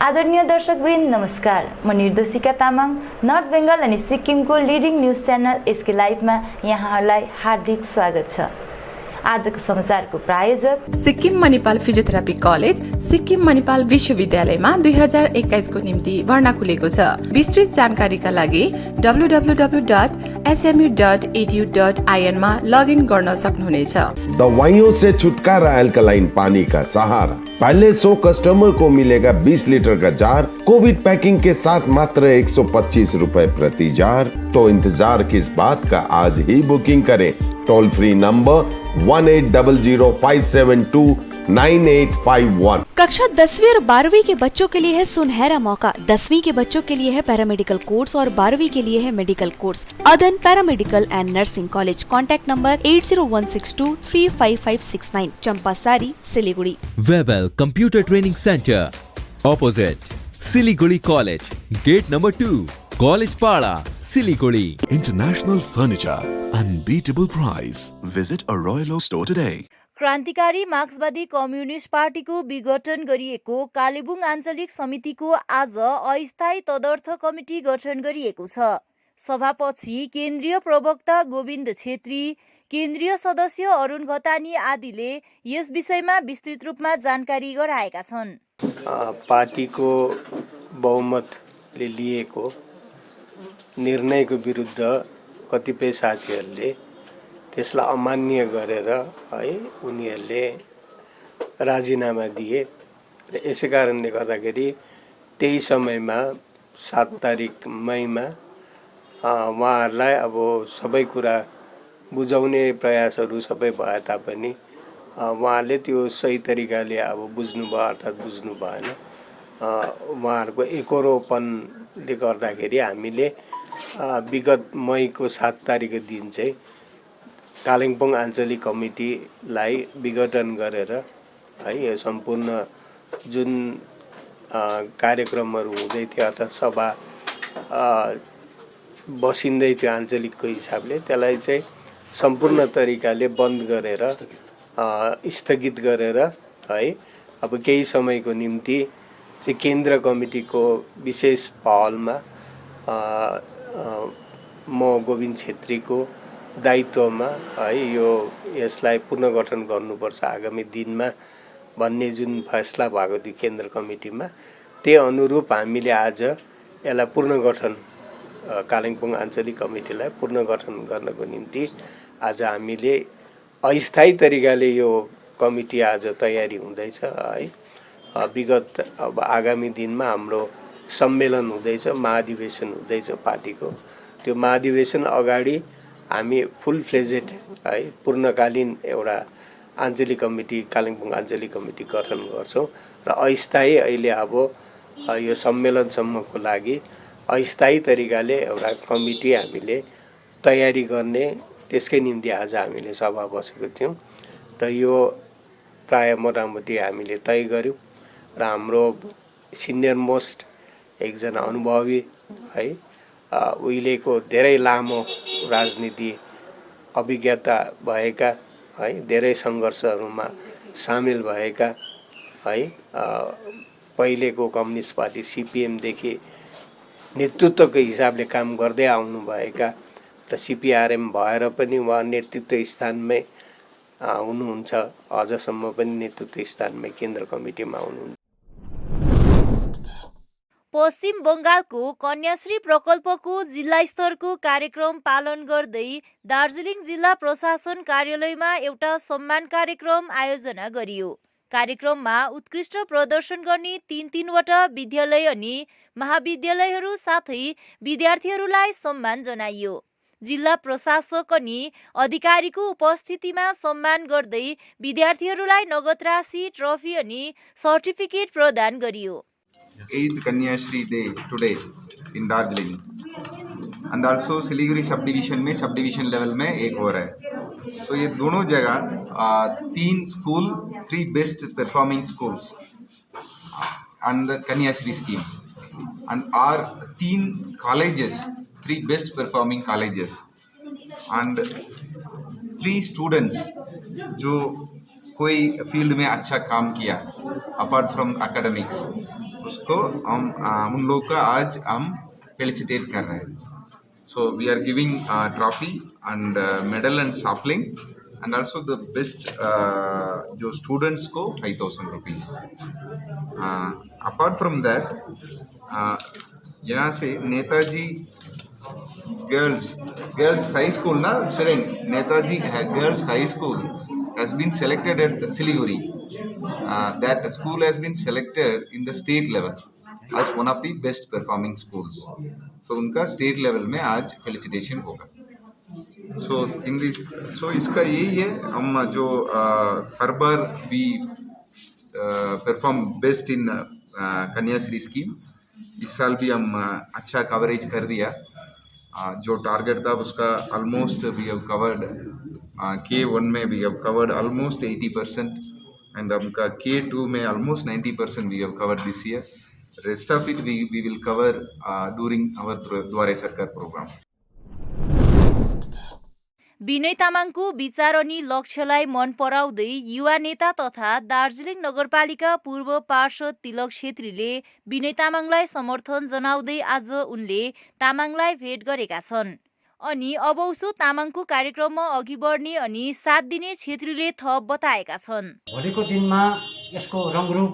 आदरणीय दर्शकवृन्द नमस्कार। म निर्देशिका तामाङ नर्थ बेङ्गल अनि सिक्किमको लिडिङ न्युज च्यानल एसके लाइभमा यहाँहरूलाई हार्दिक स्वागत छ। आजको समाचारको प्रायोजक सिक्किम मणिपाल फिजियोथेरापी कलेज सिक्किम मणिपाल विश्वविद्यालयमा 2021 को निम्ति भर्ना खुलेको छ। विस्तृत जानकारीका लागि www.smu.edu.in मा लगइन गर्न सक्नुहुनेछ। दवाइयों से छुटकारा अल्कलाइन पानी का सहारा। पहले 100 कस्टमर को मिलेगा 20 लीटर का जार, कोविड पैकिंग के साथ मात्र 125 रुपए प्रति जार। तो इंतजार किस बात का, आज ही बुकिंग करें। Toll free number 180057298851। कक्षा 10वीं और 12वीं के बच्चों के लिए है सुनहरा मौका। 10वीं के बच्चों के लिए है पैरामेडिकल कोर्स और 12वीं के लिए है medical course. Adan paramedical and nursing college. Contact number 8016235569, Champasari, Siliguri. Webel computer training centre opposite Siliguri college, gate number 2, college Para, Siliguri. International furniture, unbeatable price. Visit a Royal store today. क्रान्तिकारी मार्क्सवादी कम्युनिस्ट पार्टीको विघटन गरिएको कालेबुङ आञ्चलिक समितिको आज अस्थायी तदर्थ कमिटी गठन गरिएको छ। सभापछि केन्द्रीय प्रवक्ता गोविन्द छेत्री, केन्द्रीय सदस्य अरुण घतानी आदिले यस विषयमा विस्तृत रूपमा जानकारी गराएका छन्। पार्टीको बहुमतले लिएको निर्णयको विरुद्ध कतिपय साथीहरूले त्यसलाई अमान्य गरेर उनीहरूले राजीनामा दिए र यसै कारणले गर्दाखेरि त्यही समयमा 7 तारिक मईमा उहाँहरूलाई अब सबै कुरा बुझाउने प्रयासहरू सबै भए तापनि उहाँले त्यो सही तरिकाले अब बुझ्नुभयो अर्थात् बुझ्नु भएन। उहाँहरूको एकरोपनले गर्दाखेरि हामीले विगत मईको 7 तारिकको दिन चाहिँ कालिम्पोङ आञ्चलिक कमिटीलाई विघटन गरेर यो सम्पूर्ण जुन कार्यक्रमहरू हुँदै थियो अर्थात् सभा बसिँदै थियो आञ्चलिकको हिसाबले त्यसलाई चाहिँ सम्पूर्ण तरिकाले बन्द गरेर स्थगित गरेर अब केही समयको निम्ति चाहिँ केन्द्र कमिटीको विशेष पहलमा म गोविन्द छेत्रीको दायित्वमा यसलाई पुनर्गठन गर्नुपर्छ आगामी दिनमा भन्ने जुन फैसला भएको थियो केन्द्र कमिटीमा, त्यही अनुरूप हामीले आज यसलाई पुनर्गठन कालिम्पोङ आञ्चलिक कमिटीलाई पुनर्गठन गर्नको निम्ति आज हामीले अस्थायी तरिकाले यो कमिटी आज तयारी हुँदैछ विगत अब आगामी दिनमा हाम्रो सम्मेलन हुँदैछ, महाधिवेशन हुँदैछ पार्टीको। त्यो महाधिवेशन अगाडि हामी फुल फ्लेजेड पूर्णकालीन एउटा आञ्चलिक कमिटी कालिम्पोङ आञ्चलिक कमिटी गठन गर्छौँ र अस्थायी अहिले अब यो सम्मेलनसम्मको लागि अस्थायी तरिकाले एउटा कमिटी हामीले तयारी गर्ने, त्यसकै निम्ति आज हामीले सभा बसेको थियौँ र यो प्राय मोटामोटी हामीले तय गऱ्यौँ र हाम्रो सिनियर मोस्ट एकजना अनुभवी उहिलेको धेरै लामो राजनीति अभिज्ञता भएका धेरै सङ्घर्षहरूमा सामेल भएका पहिलेको कम्युनिस्ट पार्टी सिपिएमदेखि नेतृत्वको हिसाबले काम गर्दै आउनुभएका र सिपिआरएम भएर पनि उहाँ नेतृत्व स्थानमै हुनुहुन्छ, अझसम्म पनि नेतृत्व स्थानमै केन्द्र कमिटीमा हुनुहुन्छ। पश्चिम बङ्गालको कन्याश्री प्रकल्पको जिल्ला स्तरको कार्यक्रम पालन गर्दै दार्जिलिङ जिल्ला प्रशासन कार्यालयमा एउटा सम्मान कार्यक्रम आयोजना गरियो। कार्यक्रममा उत्कृष्ट प्रदर्शन गर्ने 3-3वटा विद्यालय अनि महाविद्यालयहरू साथै विद्यार्थीहरूलाई सम्मान जनाइयो। जिल्ला प्रशासक अनि अधिकारीको उपस्थितिमा सम्मान गर्दै विद्यार्थीहरूलाई नगद राशि, ट्रफी अनि सर्टिफिकेट प्रदान गरियो। 8th Kanyashree day today in Darjeeling and also Siliguri sub division में सब डिवीजन लेवल में एक हो रहा है। तो ये दोनों जगह 3 school 3 best performing schools and the Kanyashree scheme and are 3 colleges 3 best performing colleges and 3 students जो कोई फील्ड में अच्छा काम किया अपार्ट फ्रॉम एकेडमिक्स उसको हम उन लोग का आज हम फेलिसिटेट कर रहे हैं. So we are giving trophy and medal and sapling, and also the best जो students को 5,000 rupees. Apart from that, यहाँ से नेताजी girls high school ना Shirin, Netaji girls high school has been selected at Siliguri. That school has been selected in the state level as one of the best performing schools. So उनका state level में आज felicitation होगा. So इसका यही है, हम जो हर बार भी perform best in Kanyashree scheme, इस साल भी हम अच्छा कवरेज कर दिया. जो टारगेट था उसका almost we have covered. K1 में we have covered almost 80% and हमका K2 में almost 90% we have covered this year. Rest of it we will cover during our द्वारे सरकार प्रोग्राम. विनय तामाङको विचार अनि लक्ष्यलाई मन पराउँदै युवा नेता तथा दार्जिलिङ नगरपालिका पूर्व पार्षद तिलक छेत्रीले विनय तामाङलाई समर्थन जनाउँदै आज उनले तामाङलाई भेट गरेका छन्. अनि अब उसो तामाङको कार्यक्रममा अघि बढ्ने अनि साथ दिने छेत्रीले थप बताएका छन्. भोलिको दिनमा यसको रङरूप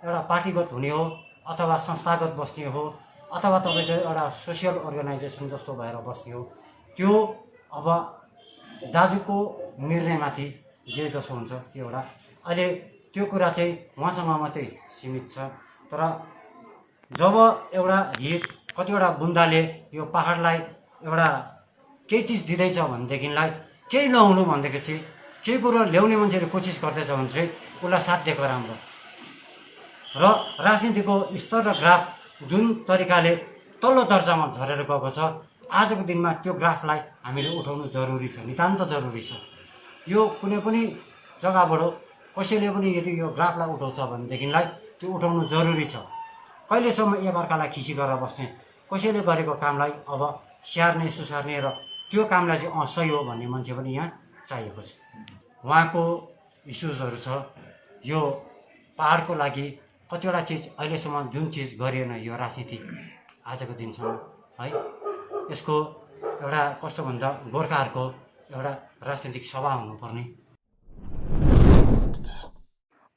एउटा पार्टीगत हुने हो अथवा संस्थागत बस्ने हो अथवा तपाईँको एउटा सोसियल अर्गनाइजेसन जस्तो भएर बस्ने हो, त्यो अब दाजुको निर्णयमाथि जे जसो हुन्छ त्यो एउटा. अहिले त्यो कुरा चाहिँ उहाँसँग मात्रै सीमित छ. तर जब एउटा हिट कतिवटा बुन्दाले यो पहाडलाई एउटा केही चिज दिँदैछ भनेदेखिलाई केही नहुनु भनेदेखि चाहिँ केही कुरो ल्याउने मान्छेले कोसिस गर्दैछ भने चाहिँ उसलाई साथ दिएको राम्रो. र राजनीतिको स्तर र ग्राफ जुन तरिकाले तल्लो दर्जामा झरेर गएको छ, आजको दिनमा त्यो ग्राफलाई हामीले उठाउनु जरुरी छ, नितान्त जरुरी छ. यो कुनै पनि जग्गाबाट कसैले पनि यदि यो ग्राफलाई उठाउँछ भनेदेखिलाई त्यो उठाउनु जरुरी छ. कहिलेसम्म एकअर्कालाई खिसी गरेर बस्ने, कसैले गरेको कामलाई अब स्याहार्ने सुसार्ने र त्यो कामलाई चाहिँ सही हो भन्ने मान्छे पनि यहाँ चाहिएको छ. उहाँको इस्युजहरू छ. यो पहाडको लागि कतिवटा चिज अहिलेसम्म जुन चिज गरिएन यो राजनीति आजको दिनसम्म है, यसको एउटा कस्तो भन्दा गोर्खाहरूको एउटा राजनीतिक सभा हुनुपर्ने.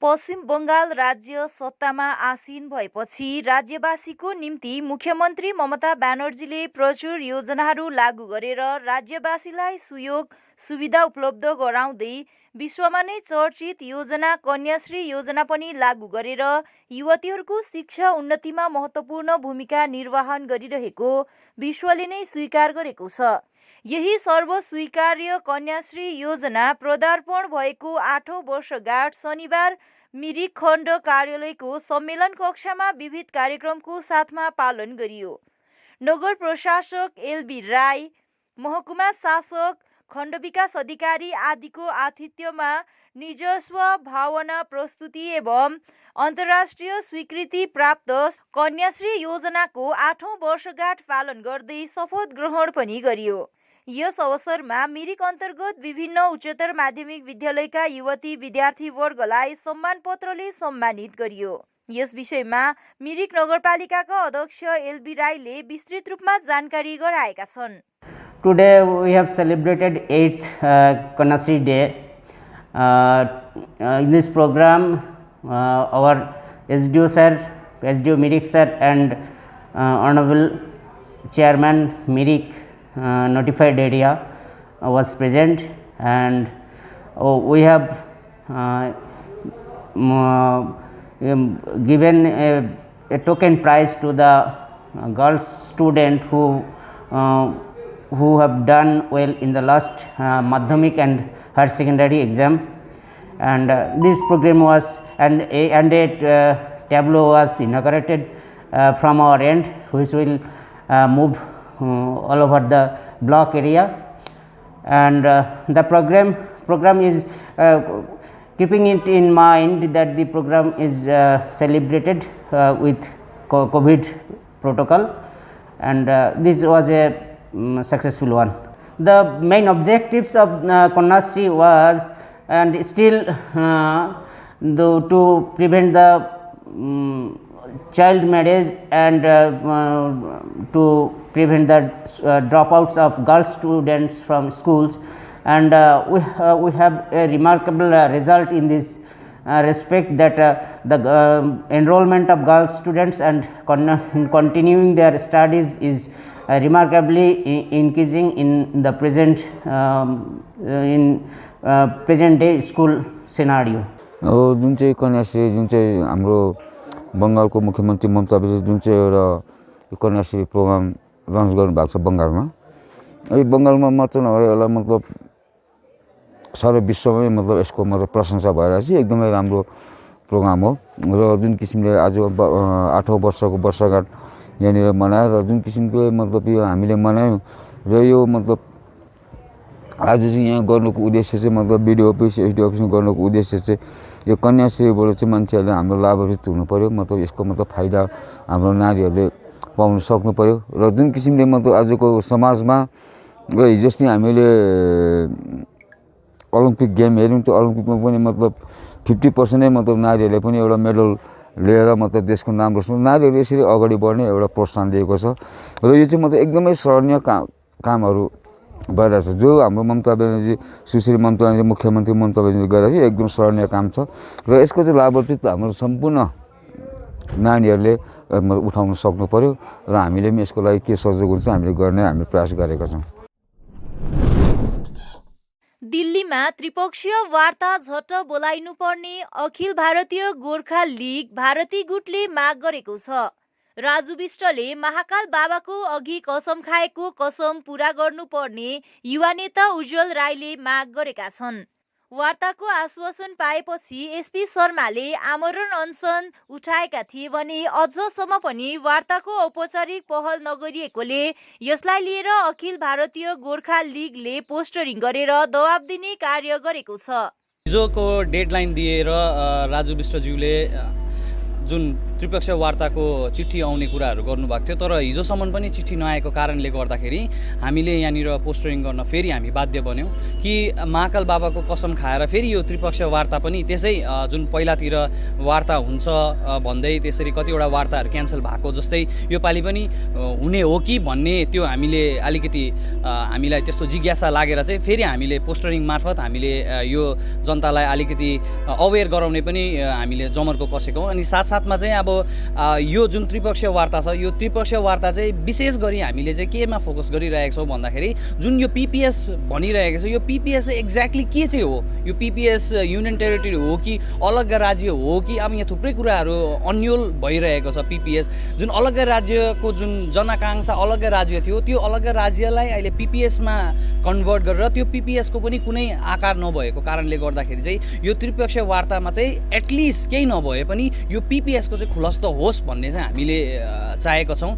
पश्चिम बङ्गाल राज्य सत्तामा आसीन भएपछि राज्यवासीको निम्ति मुख्यमन्त्री ममता ब्यानर्जीले प्रचुर योजनाहरू लागू गरेर राज्यवासीलाई सुयोग सुविधा उपलब्ध गराउँदै विश्वमा नै चर्चित योजना कन्याश्री योजना पनि लागू गरेर युवतीहरूको शिक्षा उन्नतिमा महत्त्वपूर्ण भूमिका निर्वाहन गरिरहेको विश्वले नै स्वीकार गरेको छ. यही सर्वस्वीकार्य कन्याश्री योजना पदार्पण भएको 8औं वर्षगाँठ शनिबार मिरिक खण्ड कार्यालयको सम्मेलन कक्षमा विविध कार्यक्रमको साथमा पालन गरियो. नगर प्रशासक एलबी राई, महकुमा शासक, खण्ड विकास अधिकारी आदिको आतिथ्यमा निजस्व भावना प्रस्तुति एवं अन्तर्राष्ट्रिय स्वीकृति प्राप्त कन्याश्री योजनाको 8औं वर्षगाँठ पालन गर्दै शपथ ग्रहण पनि गरियो. यस अवसरमा मिरिक अन्तर्गत विभिन्न उच्चतर माध्यमिक विद्यालयका युवती विद्यार्थी वर्गलाई सम्मान पत्रले सम्मानित गरियो. यस विषयमा मिरिक नगरपालिकाका अध्यक्ष एलबी राईले विस्तृत रूपमा जानकारी गराएका छन्. Today we have celebrated 8th Kanyasri Day. In this program, our SDO sir, SDO Mirik sir and Honorable Chairman Mirik notified area was present, and we have given a token prize to the girls student who have done well in the last Madhyamik and higher secondary exam, and this program was and a tableau was inaugurated from our end, which will move all over the block area, and the program is keeping it in mind that the program is celebrated with COVID protocol, and this was a successful one. The main objectives of Kanyasri was and still to prevent the child marriage and to prevent the dropouts of girl students from schools, and we have a remarkable result in this respect that the enrollment of girl students and continuing their studies is remarkably increasing in the present present day school scenario. जुन चाहिँ कन्याश्री जुन चाहिँ हाम्रो बङ्गालको मुख्यमन्त्री ममता ब्यानर्जीले जुन चाहिँ एउटा कन्याश्री प्रोग्राम लन्च गर्नुभएको छ बङ्गालमा, यो बङ्गालमा मात्र नभएर यसलाई मतलब सारा विश्वमै मतलब यसको मतलब प्रशंसा भइरहेको छ। एकदमै राम्रो प्रोग्राम हो र जुन किसिमले आज 8औं वर्षको वर्षगाँठ यहाँनिर मनायो र जुन किसिमको मतलब यो हामीले मनायौँ र यो मतलब आज चाहिँ यहाँ गर्नुको उद्देश्य चाहिँ मतलब बिडिओ अफिस एसडी अफिसमा गर्नुको उद्देश्य चाहिँ यो कन्याश्रीबाट चाहिँ मान्छेहरूले हाम्रो लाभान्वित हुनु पर्यो, मतलब यसको मतलब फाइदा हाम्रो नारीहरूले पाउन सक्नु पर्यो र जुन किसिमले मतलब आजको समाजमा र हिजो अस्ति हामीले ओलम्पिक गेम हेऱ्यौँ, त्यो ओलम्पिकमा पनि मतलब 50% नै मतलब नारीहरूले पनि एउटा मेडल लिएर मतलब देशको नाम रोशन, नारीहरू यसरी अगाडि बढ्ने एउटा प्रोत्साहन दिएको छ र यो चाहिँ मतलब एकदमै सराहनीय कामहरू भइरहेछ जो हाम्रो ममता ब्यानर्जी सुश्री ममता ब्यानर्जी मुख्यमन्त्री ममता ब्यानर्जीले गरेर चाहिँ एकदम सराहनीय काम छ र यसको चाहिँ लाभान्वित हाम्रो सम्पूर्ण नानीहरूले उठाउन सक्नु पर्यो र हामीले पनि यसको लागि के सहयोग हुन्छ हामीले गर्ने हामी प्रयास गरेका छौँ। दिल्लीमा त्रिपक्षीय वार्ता झट्ट बोलाइनुपर्ने अखिल भारतीय गोर्खा लीग भारती गुटले माग गरेको छ। राजु विष्टले महाकाल बाबाको अघि कसम खाएको कसम पूरा गर्नुपर्ने युवा नेता उज्जवल राईले माग गरेका छन्। वार्ताको आश्वासन पाएपछि एसपी शर्माले आमरण अनसन उठाएका थिए भने अझसम्म पनि वार्ताको औपचारिक पहल नगरिएकोले यसलाई लिएर अखिल भारतीय गोर्खा लीगले पोस्टरिङ गरेर दबाब दिने कार्य गरेको छ। हिजोको डेडलाइन दिएर राजु विष्टज्यूले जुन त्रिपक्षीय वार्ताको चिठी आउने कुराहरू गर्नुभएको थियो, तर हिजोसम्म पनि चिठी नआएको कारणले गर्दाखेरि हामीले यहाँनिर पोस्टरिङ गर्न फेरि हामी बाध्य बन्यौँ कि महाकाल बाबाको कसम खाएर फेरि यो त्रिपक्षीय वार्ता पनि त्यसै जुन पहिलातिर वार्ता हुन्छ भन्दै त्यसरी कतिवटा वार्ताहरू क्यान्सल भएको जस्तै यो पालि पनि हुने हो कि भन्ने त्यो हामीले अलिकति हामीलाई त्यस्तो जिज्ञासा लागेर चाहिँ फेरि हामीले पोस्टरिङ मार्फत हामीले यो जनतालाई अलिकति अवेर गराउने पनि हामीले जमर्को कसेको हौँ। अनि साथसाथमा चाहिँ अब यो जुन त्रिपक्षीय वार्ता छ यो त्रिपक्षीय वार्ता चाहिँ विशेष गरी हामीले चाहिँ केमा फोकस गरिरहेका छौँ भन्दाखेरि जुन यो पिपिएस भनिरहेको छ यो पिपिएस चाहिँ एक्ज्याक्टली के चाहिँ हो, यो पिपिएस युनियन टेरिटरी हो कि अलग राज्य हो कि अब यहाँ थुप्रै कुराहरू अन्यल भइरहेको छ। पिपिएस जुन अलग राज्यको जुन जनआकांक्षा अलग राज्य थियो त्यो अलग राज्यलाई अहिले पिपिएसमा कन्भर्ट गरेर त्यो पिपिएसको पनि कुनै आकार नभएको कारणले गर्दाखेरि चाहिँ यो त्रिपक्षीय वार्तामा चाहिँ एटलिस्ट केही नभए पनि यो पिपिएसको चाहिँ खुलस्त होस् भन्ने चाहिँ हामीले चाहेका छौँ।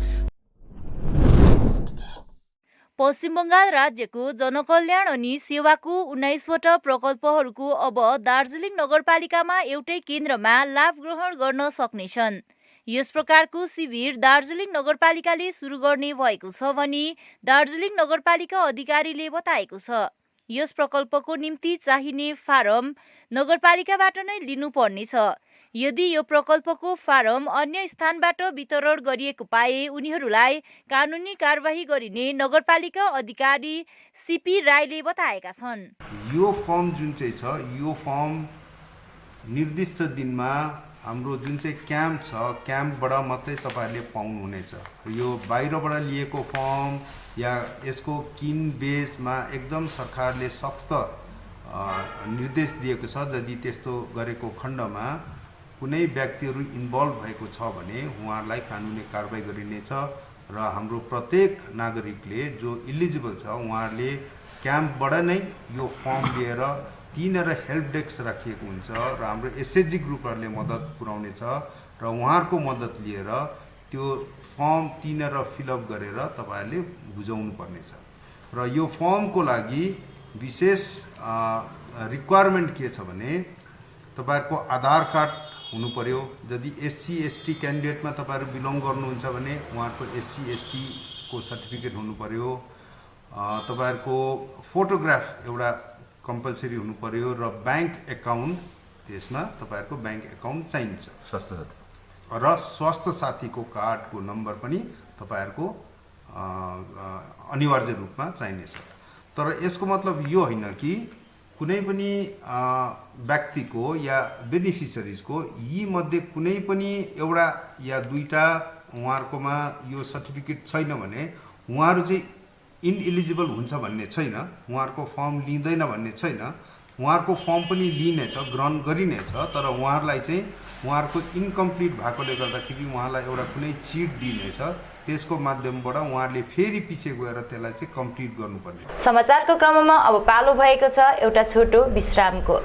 पश्चिम बङ्गाल राज्यको जनकल्याण अनि सेवाको 19वटा प्रकल्पहरूको अब दार्जिलिङ नगरपालिकामा एउटै केन्द्रमा लाभ ग्रहण गर्न सक्नेछन्। यस प्रकारको शिविर दार्जिलिङ नगरपालिकाले सुरु गर्ने भएको छ भनी दार्जिलिङ नगरपालिका अधिकारीले बताएको छ। यस प्रकल्पको निम्ति चाहिने फारम नगरपालिकाबाट नै लिनुपर्नेछ। यदि यो प्रकल्पको फारम अन्य स्थानबाट वितरण गरिएको पाए उनीहरूलाई कानुनी कारबाही गरिने नगरपालिका अधिकारी सीपी राईले बताएका छन्। यो फर्म जुन चाहिँ छ यो फर्म निर्दिष्ट दिनमा हाम्रो जुन चाहिँ क्याम्प छ क्याम्पबाट मात्रै तपाईँहरूले पाउनुहुनेछ। यो बाहिरबाट लिएको फर्म या यसको किन बेचमा एकदम सरकारले सख्त निर्देश दिएको छ। यदि त्यस्तो गरेको खण्डमा कुनै व्यक्तिहरू इन्भल्भ भएको छ भने उहाँहरूलाई कानुनी कारबाही गरिनेछ र हाम्रो प्रत्येक नागरिकले जो इलिजिबल छ उहाँहरूले क्याम्पबाट नै यो फर्म लिएर तीनवटा हेल्प डेस्क राखिएको हुन्छ र हाम्रो एसएचजी ग्रुपहरूले मद्दत पुर्याउनेछ र उहाँहरूको मद्दत लिएर त्यो फर्म तीनवटा फिलअप गरेर तपाईँहरूले बुझाउनु पर्नेछ। र यो फर्मको लागि विशेष रिक्वायरमेन्ट के छ भने तपाईँहरूको आधार कार्ड हुनु पर्यो। यदि एससी एसटी क्यान्डिडेटमा तपाईँहरू बिलोङ गर्नुहुन्छ भने उहाँहरूको एससी एसटी को सर्टिफिकेट हुनु पर्यो। तपाईँहरूको फोटोग्राफ एउटा कम्पलसरी हुनु पर्यो र ब्याङ्क एकाउन्ट त्यसमा तपाईँहरूको ब्याङ्क एकाउन्ट चाहिन्छ। र स्वास्थ्य साथीको कार्डको नम्बर पनि तपाईहरुको अनिवार्य रूपमा चाहिनेछ। तर यसको मतलब यो होइन कि कुनै पनि व्यक्तिको या बेनिफिसियरिजको यी मध्ये कुनै पनि एउटा या दुईटा उहाँहरुकोमा यो सर्टिफिकेट छैन भने उहाँहरु चाहिँ इनएलिजिबल हुन्छ भन्ने छैन, उहाँहरुको फर्म लिँदैन भन्ने छैन। उहाँहरुको फर्म पनि लिनेछ, ग्रहण गरिनेछ, तर उहाँहरुलाई चाहिँ उहाँहरुको इन्कम्प्लिट भएकोले गर्दाखेरि उहाँलाई एउटा कुनै चिट दिनेछ, त्यसको माध्यमबाट उहाँहरूले फेरि पछि गएर त्यसलाई चाहिँ कम्प्लिट गर्नुपर्ने। समाचारको क्रममा अब पालो भएको छ एउटा छोटो विश्रामको।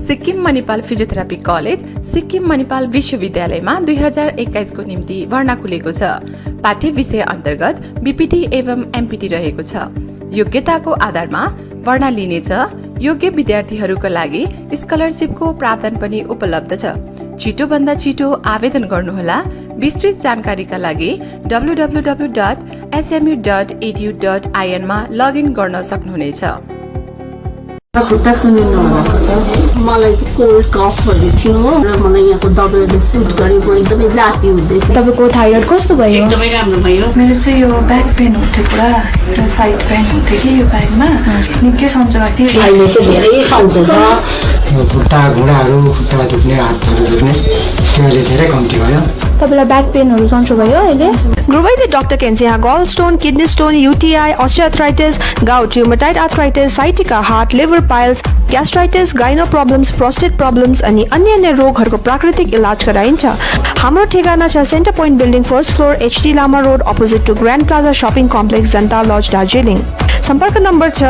सिक्किम मणिपाल फिजियोथेरापी कलेज सिक्किम मणिपाल विश्वविद्यालयमा 2021 को निम्ति भर्ना खुलेको छ। पाठ्य विषय अन्तर्गत बीपीटी एवं एमपीटी रहेको छ। योग्यताको आधारमा भर्ना लिनेछ। योग्य विद्यार्थीहरूका लागि स्कलरशिपको प्रावधान पनि उपलब्ध छ। छिटोभन्दा छिटो आवेदन गर्नुहोला। विस्तृत जानकारीका लागि www.smu.edu.in मा लगइन गर्न सक्नुहुनेछ। खुट्टा सुनिनु भएको छ। मलाई चाहिँ कोल्ड कफहरू थियो र मलाई यहाँको दबाईले सुट गरेको एकदमै राति हुँदैछ। तपाईको थाइरोइड कस्तो भयो? एकदमै राम्रो भयो। मेरो चाहिँ यो ब्याक पेन हुन्थ्यो पुरा, साइड पेन हुन्थ्यो कि यो ब्याकमा निकै सन्चो लाग्थ्यो। अहिले चाहिँ धेरै सन्चो छ। खुट्टा घुँडाहरू, खुट्टा दुख्ने, हातहरू दुख्ने त्यो अहिले धेरै कम्ती भयो। तपाईलाई ब्याक पेनहरू सन्चो भयो अहिले? Group Dr. Kensia gallstone, kidney stone, UTI, osteoarthritis, gout, rheumatoid arthritis, sciatica, heart, liver piles, gastritis, gyno problems, prostate problems अनि अन्य रोगहरूको प्राकृतिक इलाज गराइन्छ। हाम्रो ठेगाना छ center point building first floor HD Lama road opposite to grand plaza shopping complex Janata lodge Darjeeling. सम्पर्क नम्बर छ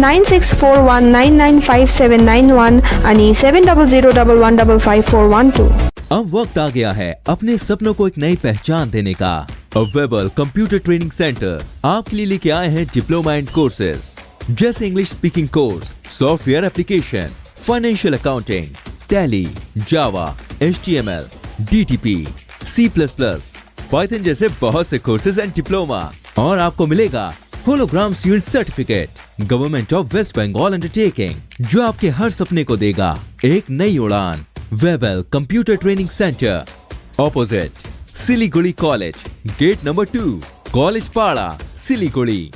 9641995791 अनि 7001155412। अब वक्त आ गया है अपने सपनों को एक नई पहचान देने का। वेबल कंप्यूटर ट्रेनिंग सेंटर आपके लिए लेके आए हैं डिप्लोमा एंड कोर्सेज जैसे English speaking course, software application, financial accounting, Tally, Java, HTML, DTP, C++, Python जैसे बहुत से कोर्सेज एंड डिप्लोमा। और आपको मिलेगा hologram sealed certificate government of West Bengal undertaking, जो आपके हर सपने को देगा एक नई उड़ान। Webel computer training centre opposite Siliguri college, gate number 2, college Para, Siliguri.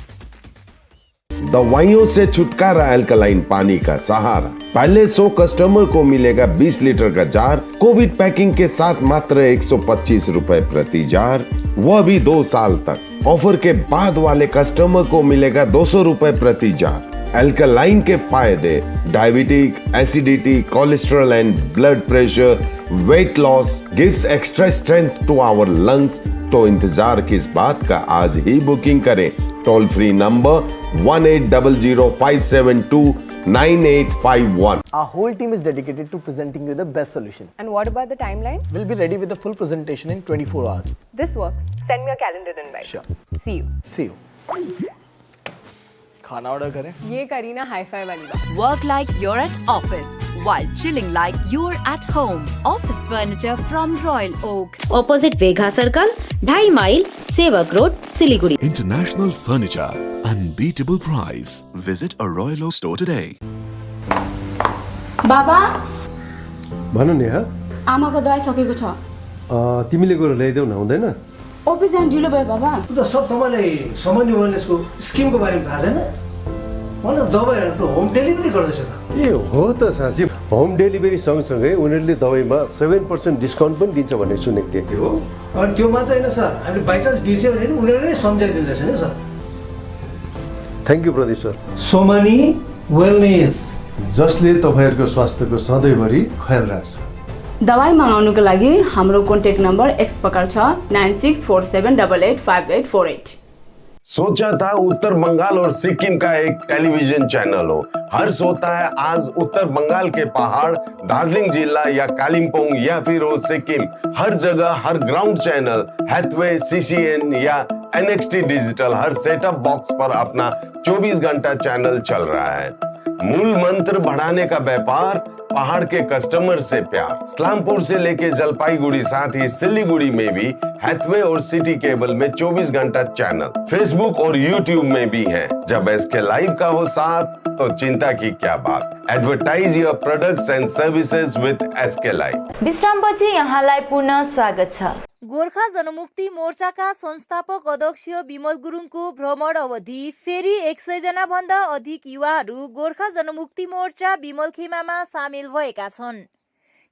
दवाइयों से छुटकारा अल्कलाइन पानी का सहारा। पहले 100 कस्टमर को मिलेगा 20 लीटर का जार, कोविड पैकिंग के साथ मात्र 125 रुपए प्रति जार, वह भी 2 साल तक। ऑफर के बाद वाले कस्टमर को मिलेगा 200 रुपए प्रति जार। अल्कलाइन के फायदे diabetic, acidity, cholesterol and blood pressure, weight loss, gives extra strength to our lungs. तो इंतजार किस बात का, आज ही बुकिंग करें। Toll free number 180057298851. Our whole team is dedicated to presenting you the best solution. And what about the timeline? We'll be ready with the full presentation in 24 hours. This works. Send me a calendar invite. Sure. See you. See you. खाना order करें? ये Kareena hi-fi वाली बात। Work like you're at office while chilling like you're at home. Office furniture from Royal Oak. Opposite Vegha Circle, 2.5 mile, Sevak Road, Siliguri. International furniture, unbeatable price. Visit a Royal Oak store today. बाबा भन नि हा आमाको दबाई सकेको छ। तिमीले गएर ल्याइदेऊ न, हुँदैन? अफिस जान ढिलो भयो बाबा। त सब तपाईँलाई सामान्य वेलनेसको स्किमको बारेमा थाहा छैन? मलाई दबाईहरू होम डेलिभरी गर्दैछ त। ए हो त साँच्ची, होम डेलिभरी सँगसँगै उनीहरूले दबाईमा 7% डिस्काउन्ट पनि दिन्छ भन्ने सुनेको थिएँ। हो अनि त्यो मात्र होइन सर, हामीले बाइचान्स बिर्स्यो भने नि उनीहरूले नै सम्झाइदिँदैछ नि sir. Thank you Pradeep sir. Somani wellness, जसले तपाईँहरूको स्वास्थ्यको सधैँभरि ख्याल राख्छ। दबाई मगाउनुको लागि हाम्रो कन्ट्याक्ट नम्बर एक्स प्रकार छ 9647885848। सोचा था उत्तर बंगाल और सिक्किम का एक टेलीविजन चैनल हो। हर्ष होता है आज उत्तर बंगाल के पहाड़, दार्जिलिंग जिला या कालिम्पोंग या फिर हो सिक्किम, हर जगह हर ग्राउंड चैनल हैथवे, CCN या NXT डिजिटल हर सेटअप बॉक्स पर अपना 24 घंटा चैनल चल रहा है। मूल मंत्र बढ़ाने का व्यापार, पहाड़ के कस्टमर से प्यार। इस्लामपुर से लेके जलपाईगुड़ी साथ ही सिलीगुड़ी में भी हैथवे और सिटी केबल में 24 घंटा चैनल, फेसबुक और यूट्यूब में भी है। जब SK लाइव का हो साथ तो चिंता की क्या बात। Advertise your products and services with SK live. विश्रामपछि यहाँलाई पुनः स्वागत छ। गोर्खा जनमुक्ति मोर्चाका संस्थापक अध्यक्ष विमल गुरुङको भ्रमण अवधि फेरि 100 जना भन्दा अधिक युवाहरू गोर्खा जनमुक्ति मोर्चा विमलखेमामा सामेल भएका छन्।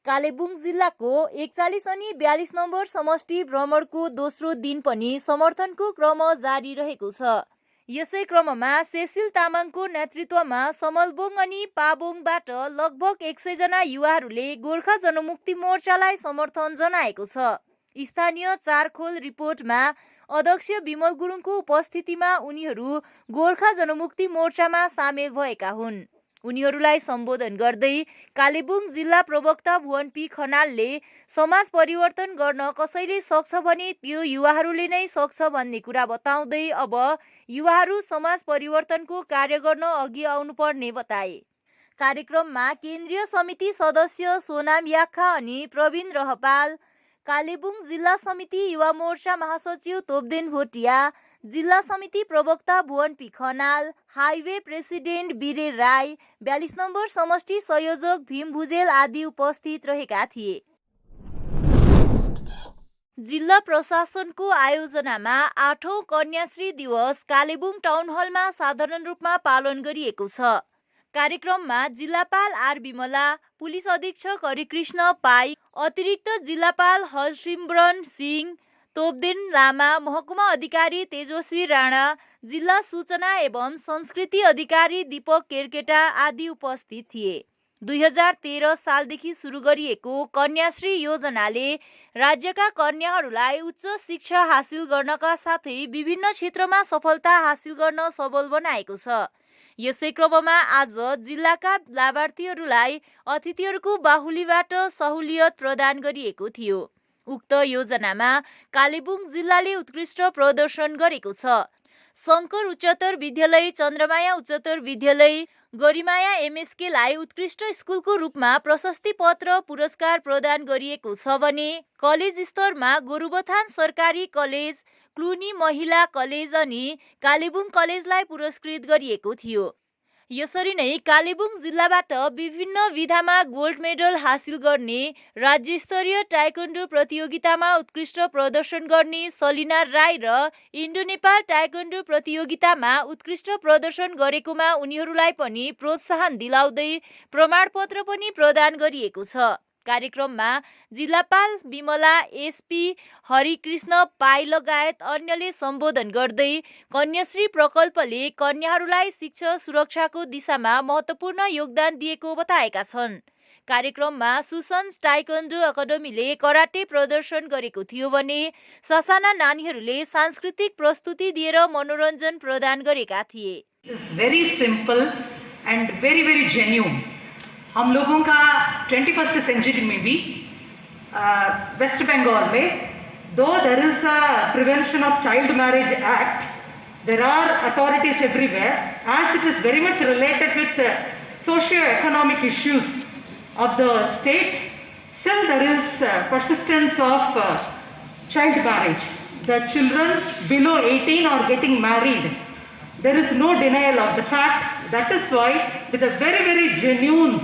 कालेबुङ जिल्लाको 41 अनि 42 नम्बर समष्टि भ्रमणको दोस्रो दिन पनि समर्थनको क्रम जारी रहेको छ। यसै क्रममा सेसिल तामाङको नेतृत्वमा समलबोङ अनि पाबोङबाट लगभग 100 जना युवाहरूले गोर्खा जनमुक्ति मोर्चालाई समर्थन जनाएको छ। स्थानीय चारखोल रिपोर्टमा अध्यक्ष विमल गुरुङको उपस्थितिमा उनीहरू गोर्खा जनमुक्ति मोर्चामा सामेल भएका हुन्। उनीहरूलाई सम्बोधन गर्दै कालेबुङ जिल्ला प्रवक्ता भुवन पी खनालले समाज परिवर्तन गर्न कसैले सक्छ भने त्यो युवाहरूले नै सक्छ भन्ने कुरा बताउँदै अब युवाहरू समाज परिवर्तनको कार्य गर्न अघि आउनुपर्ने बताए। कार्यक्रममा केन्द्रीय समिति सदस्य सोनाम याखा अनि प्रवीण रहपाल, कालेबुङ जिल्ला समिति युवा मोर्चा महासचिव तोपदेन भोटिया, जिल्ला समिति प्रवक्ता Bhuwan P Khanal, highway president Viren Rai, 42 number समष्टि संयोजक भीम भुजेल आदि उपस्थित रहेका थिए। जिल्ला प्रशासनको आयोजनामा 8औं कन्याश्री दिवस कालेबुङ टाउन हलमा साधारण रूपमा पालन गरिएको छ। कार्यक्रममा जिल्लापाल आर विमला, पुलिस अधीक्षक हरिकृष्ण पाई, अतिरिक्त जिल्लापाल हरसिमरन सिंह, तोपदेन लामा, महकुमा अधिकारी तेजस्वी राणा, जिल्ला सूचना एवं संस्कृति अधिकारी दीपक केरकेटा आदि उपस्थित थिए। 2013 सालदेखि सुरु गरिएको कन्याश्री योजनाले राज्यका कन्याहरूलाई उच्च शिक्षा हासिल गर्नका साथै विभिन्न क्षेत्रमा सफलता हासिल गर्न सबल बनाएको छ। यसै क्रममा आज जिल्लाका लाभार्थीहरूलाई अतिथिहरूको बाहुलीबाट सहुलियत प्रदान गरिएको थियो। उक्त योजनामा कालेबुङ जिल्लाले उत्कृष्ट प्रदर्शन गरेको छ। शङ्कर उच्चतर विद्यालय, चन्द्रमाया उच्चतर विद्यालय, गरिमाया MSKलाई उत्कृष्ट स्कुलको रूपमा प्रशस्ति पत्र पुरस्कार प्रदान गरिएको छ भने कलेज स्तरमा गोरुबथान सरकारी कलेज, क्लुनी महिला कलेज अनि कालेबुङ कलेजलाई पुरस्कृत गरिएको थियो। यसरी नै कालेबुङ जिल्लाबाट विभिन्न विधामा गोल्ड मेडल हासिल गर्ने, राज्य स्तरीय टाइकोन्डो प्रतियोगितामा उत्कृष्ट प्रदर्शन गर्ने सलिना राई र इन्डो नेपाल टाइकोन्डो प्रतियोगितामा उत्कृष्ट प्रदर्शन गरेकोमा उनीहरूलाई पनि प्रोत्साहन दिलाउँदै प्रमाणपत्र पनि प्रदान गरिएको छ। कार्यक्रममा जिल्लापाल विमला, SP हरिकृष्ण पाई लगायत अन्यले सम्बोधन गर्दै कन्याश्री प्रकल्पले कन्याहरूलाई शिक्षा सुरक्षाको दिशामा महत्त्वपूर्ण योगदान दिएको बताएका छन्। कार्यक्रममा सुसन्स टाइकोन्डो अकादमीले कराटे प्रदर्शन गरेको थियो भने ससाना नानीहरूले सांस्कृतिक प्रस्तुति दिएर मनोरञ्जन प्रदान गरेका थिए। Very simple and very genuine. हम लोगों का 21st सेंचुरी में भी वेस्ट बंगाल में though there is a prevention of child marriage act, there are authorities everywhere, as it is very much related with socio-economic issues of the state, still there is persistence of child marriage. The children below 18 are getting married. There is no denial of the fact. That is why, with a very genuine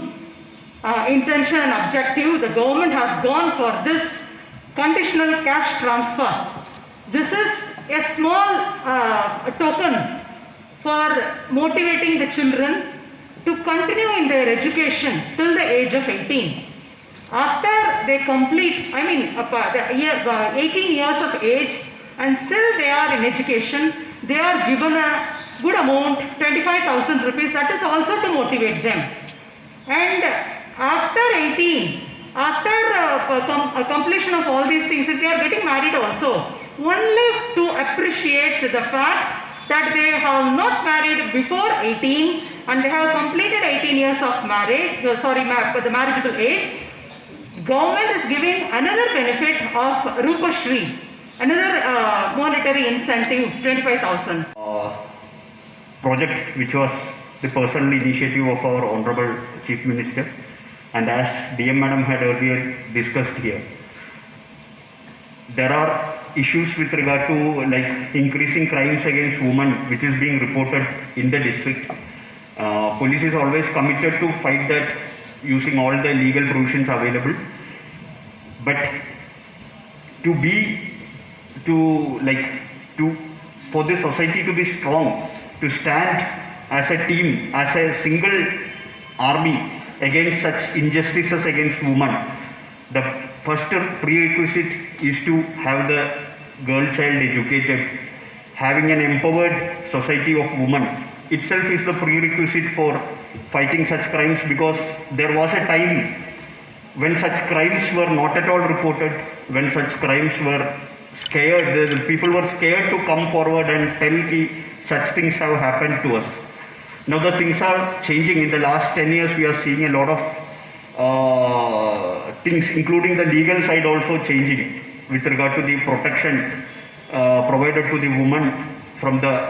intention and objective, the government has gone for this conditional cash transfer. This is a small token for motivating the children to continue in their education till the age of 18. After they complete, 18 years of age, and still they are in education, they are given a good amount, 25,000 rupees, that is also to motivate them. And after 18, after completion of all these things, if they are getting married also, only to appreciate the fact that they have not married before 18 and they have completed 18 years of marriage, the marriageable age, government is giving another benefit of Rupa Shri, another monetary incentive, 25,000. Project which was the personal initiative of our Honorable Chief Minister, and as DM Madam had earlier discussed here, there are issues with regard to like increasing crimes against women which is being reported in the district. Police is always committed to fight that using all the legal provisions available, but for the society to be strong, to stand as a team, as a single army against such injustices against women, the first prerequisite is to have the girl child educated. Having an empowered society of women itself is the prerequisite for fighting such crimes, because there was a time when such crimes were not at all reported, when such crimes were scared, the people were scared to come forward and tell such things have happened to us. Now the things are changing. In the last 10 years, we are seeing a lot of things, including the legal side also changing with regard to the protection provided to the woman from the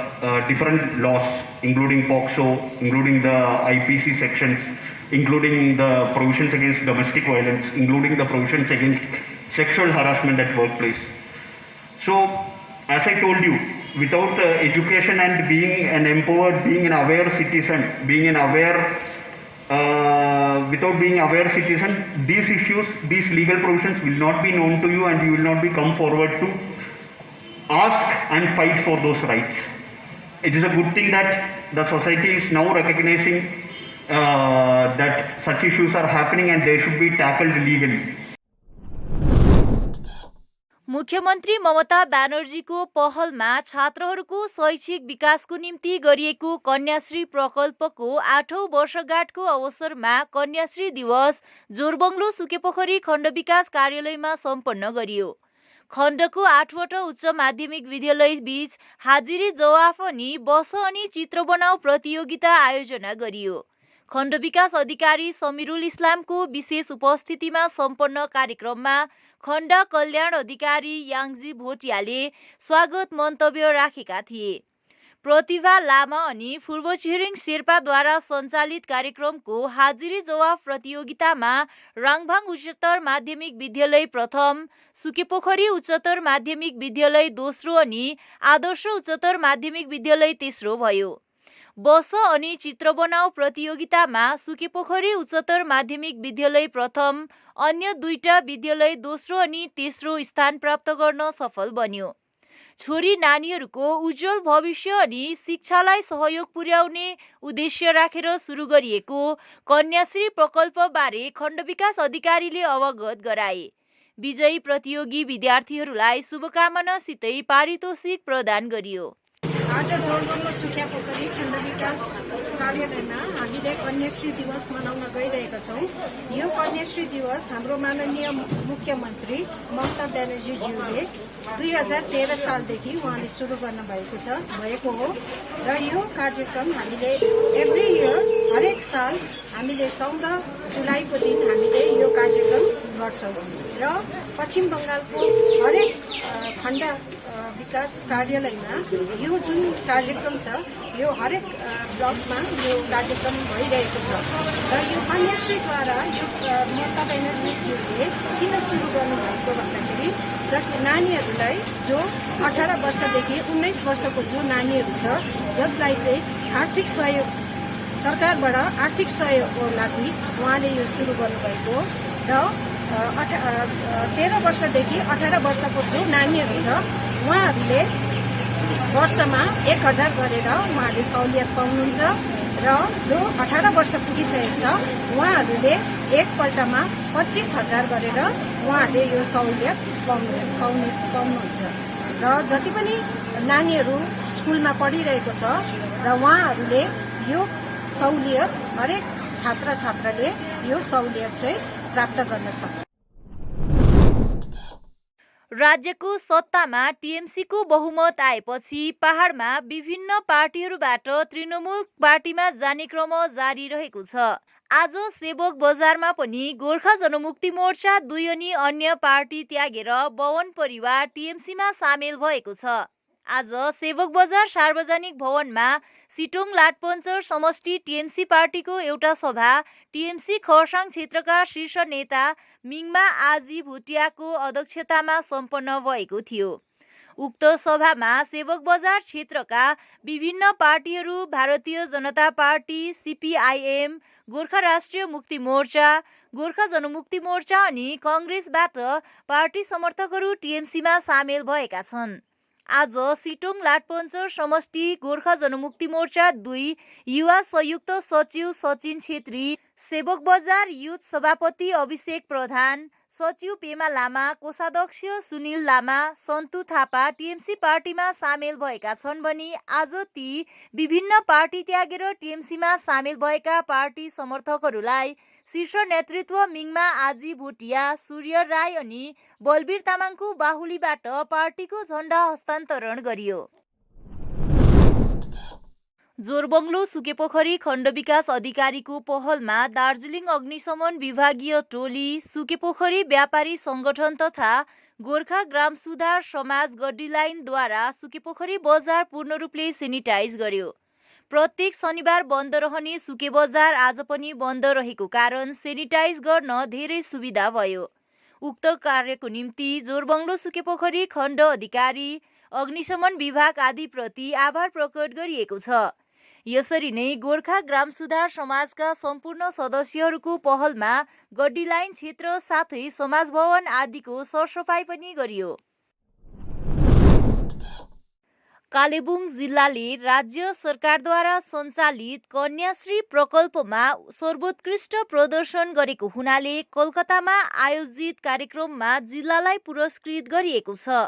different laws, including POCSO, including the IPC sections, including the provisions against domestic violence, including the provisions against sexual harassment at workplace. So, as I told you, without education and being an empowered, being an aware citizen, without being aware citizen, these issues, these legal provisions will not be known to you, and you will not be come forward to ask and fight for those rights. It is a good thing that the society is now recognizing that such issues are happening and they should be tackled legally. मुख्यमन्त्री ममता ब्यानर्जीको पहलमा छात्रहरूको शैक्षिक विकासको निम्ति गरिएको कन्याश्री प्रकल्पको 8औं वर्षगाँठको अवसरमा कन्याश्री दिवस जोरबङ्गलो सुकेपोखरी खण्ड विकास कार्यालयमा सम्पन्न गरियो। खण्डको 8वटा उच्च माध्यमिक विद्यालय बीच हाजिरी जवाफ अनि बस अनि चित्र बनाऊ प्रतियोगिता आयोजना गरियो। खण्ड विकास अधिकारी समिरुल इस्लामको विशेष उपस्थितिमा सम्पन्न कार्यक्रममा खण्ड कल्याण अधिकारी याङजी भोटियाले स्वागत मन्तव्य राखेका थिए। प्रतिभा लामा अनि पूर्व छिरिङ शेर्पाद्वारा सञ्चालित कार्यक्रमको हाजिरी जवाफ प्रतियोगितामा राङभाङ उच्चतर माध्यमिक विद्यालय प्रथम, सुकेपोखरी उच्चतर माध्यमिक विद्यालय दोस्रो अनि आदर्श उच्चतर माध्यमिक विद्यालय तेस्रो भयो। बस अनि चित्र बनाऊ प्रतियोगितामा सुकेपोखरी उच्चतर माध्यमिक विद्यालय प्रथम, अन्य दुईटा विद्यालय दोस्रो अनि तेस्रो स्थान प्राप्त गर्न सफल बन्यो। छोरी नानीहरूको उज्जवल भविष्य अनि शिक्षालाई सहयोग पुर्याउने उद्देश्य राखेर सुरु गरिएको कन्याश्री प्रकल्पबारे खण्ड विकास अधिकारीले अवगत गराए। विजयी प्रतियोगी विद्यार्थीहरूलाई शुभकामनासितै पारितोषिक प्रदान गरियो। आज जोरबङ्गलो सुकेपोखरी खण्ड विकास कार्यालयमा हामीले कन्याश्री दिवस मनाउन गइरहेका छौँ। यो कन्याश्री दिवस हाम्रो माननीय मुख्यमन्त्री ममता ब्यानर्जीज्यूले 2013 सालदेखि उहाँले सुरु गर्न भएको हो र यो कार्यक्रम हामीले एभ्री इयर हरेक साल हामीले 14 जुलाईको दिन हामीले यो कार्यक्रम गर्छौँ र पश्चिम बङ्गालको हरेक खण्ड विकास कार्यालयमा यो जुन कार्यक्रम छ यो हरेक ब्लकमा यो कार्यक्रम भइरहेको छ र यो कन्याश्रीद्वारा यो ममता ब्यानर्जीज्यूले किन सुरु गर्नुभएको भन्दाखेरि नानीहरूलाई जो 18 वर्षदेखि 19 वर्षको जो नानीहरू छ जसलाई चाहिँ आर्थिक सहयोग सरकारबाट आर्थिक सहयोगको लागि उहाँले यो सुरु गर्नुभएको र 13 वर्षदेखि 18 वर्षको जो नानीहरू छ उहाँहरूले वर्षमा 1000 गरेर उहाँले सहुलियत पाउनुहुन्छ र जो 18 वर्ष पुगिसकेको छ उहाँहरूले एकपल्टमा 25,000 गरेर उहाँहरूले यो सहुलियत पाउनुहुन्छ र जति पनि नानीहरू स्कुलमा पढिरहेको छ र उहाँहरूले यो सहुलियत हरेक छात्र छात्राले यो सहुलियत चाहिँ प्राप्त गर्न सक्छ। राज्यको सत्तामा टिएमसीको बहुमत आएपछि पहाडमा विभिन्न पार्टीहरूबाट तृणमूल पार्टीमा जाने क्रम जारी रहेको छ। आज सेवक बजारमा पनि गोर्खा जनमुक्ति मोर्चा 2 अनि अन्य पार्टी त्यागेर बवन परिवार टिएमसीमा सामेल भएको छ। आज सेवक बजार सार्वजनिक भवनमा सिटोङ लाटपन्चर समष्टि टिएमसी पार्टीको एउटा सभा टिएमसी खरसाङ क्षेत्रका शीर्ष नेता मिङमा आजी भुटियाको अध्यक्षतामा सम्पन्न भएको थियो। उक्त सभामा सेवक बजार क्षेत्रका विभिन्न पार्टीहरू भारतीय जनता पार्टी, सीपीआईएम, गोर्खा राष्ट्रिय मुक्ति मोर्चा, गोर्खा जनमुक्ति मोर्चा अनि कांग्रेसबाट पार्टी समर्थकहरू टिएमसीमा सामेल भएका छन्। आज सिटोङ लाटपन्चर समष्टि गोर्खा जनमुक्ति मोर्चा 2 युवा संयुक्त सचिव सचिन छेत्री, सेवक बजार युथ सभापति अभिषेक प्रधान, सचिव पेमा लामा, कोषाध्यक्ष सुनिल लामा, सन्तु थापा टिएमसी पार्टीमा सामेल भएका छन् भने आज ती विभिन्न पार्टी त्यागेर टिएमसीमा सामेल भएका पार्टी समर्थकहरूलाई शीर्ष नेतृत्व मिङमा आजी भुटिया, सूर्य राई अनि बलबीर तामाङको बाहुलीबाट पार्टीको झण्डा हस्तान्तरण गरियो। जोरबङ्गलो सुकेपोखरी खण्ड विकास अधिकारीको पहलमा दार्जिलिङ अग्निशमन विभागीय टोली, सुकेपोखरी व्यापारी संगठन तथा गोर्खा ग्राम सुधार समाज गड्डी लाइनद्वारा सुकेपोखरी बजार पूर्ण रूपले सेनिटाइज गर्यो। प्रत्येक शनिबार बन्द रहने सुके बजार आज पनि बन्द रहेको कारण सेनिटाइज गर्न धेरै सुविधा भयो। उक्त कार्यको निम्ति जोरबङ्गलो सुकेपोखरी खण्ड अधिकारी, अग्निशमन विभाग आदिप्रति आभार प्रकट गरिएको छ। यसरी नै गोर्खा ग्राम सुधार समाजका सम्पूर्ण सदस्यहरूको पहलमा गड्डी लाइन क्षेत्र साथै समाज भवन आदिको सरसफाई पनि गरियो। कालेबुङ जिल्लाले राज्य सरकारद्वारा सञ्चालित कन्याश्री प्रकल्पमा सर्वोत्कृष्ट प्रदर्शन गरेको हुनाले कोलकातामा आयोजित कार्यक्रममा जिल्लालाई पुरस्कृत गरिएको छ।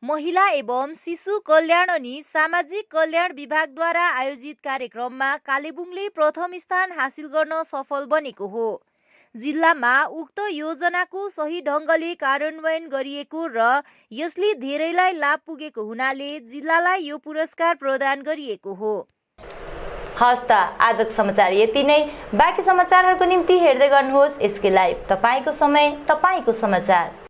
महिला एवं शिशु कल्याण अनि सामाजिक कल्याण विभागद्वारा आयोजित कार्यक्रममा कालेबुङले प्रथम स्थान हासिल गर्न सफल बनेको हो। जिल्लामा उक्त योजनाको सही ढङ्गले कार्यान्वयन गरिएको र यसले धेरैलाई लाभ पुगेको हुनाले जिल्लालाई यो पुरस्कार प्रदान गरिएको हो। हस्त आजको समाचार यति नै। बाँकी समाचारहरूको निम्ति हेर्दै गर्नुहोस् एसके लाइभ। तपाईको समय, तपाईको समाचार।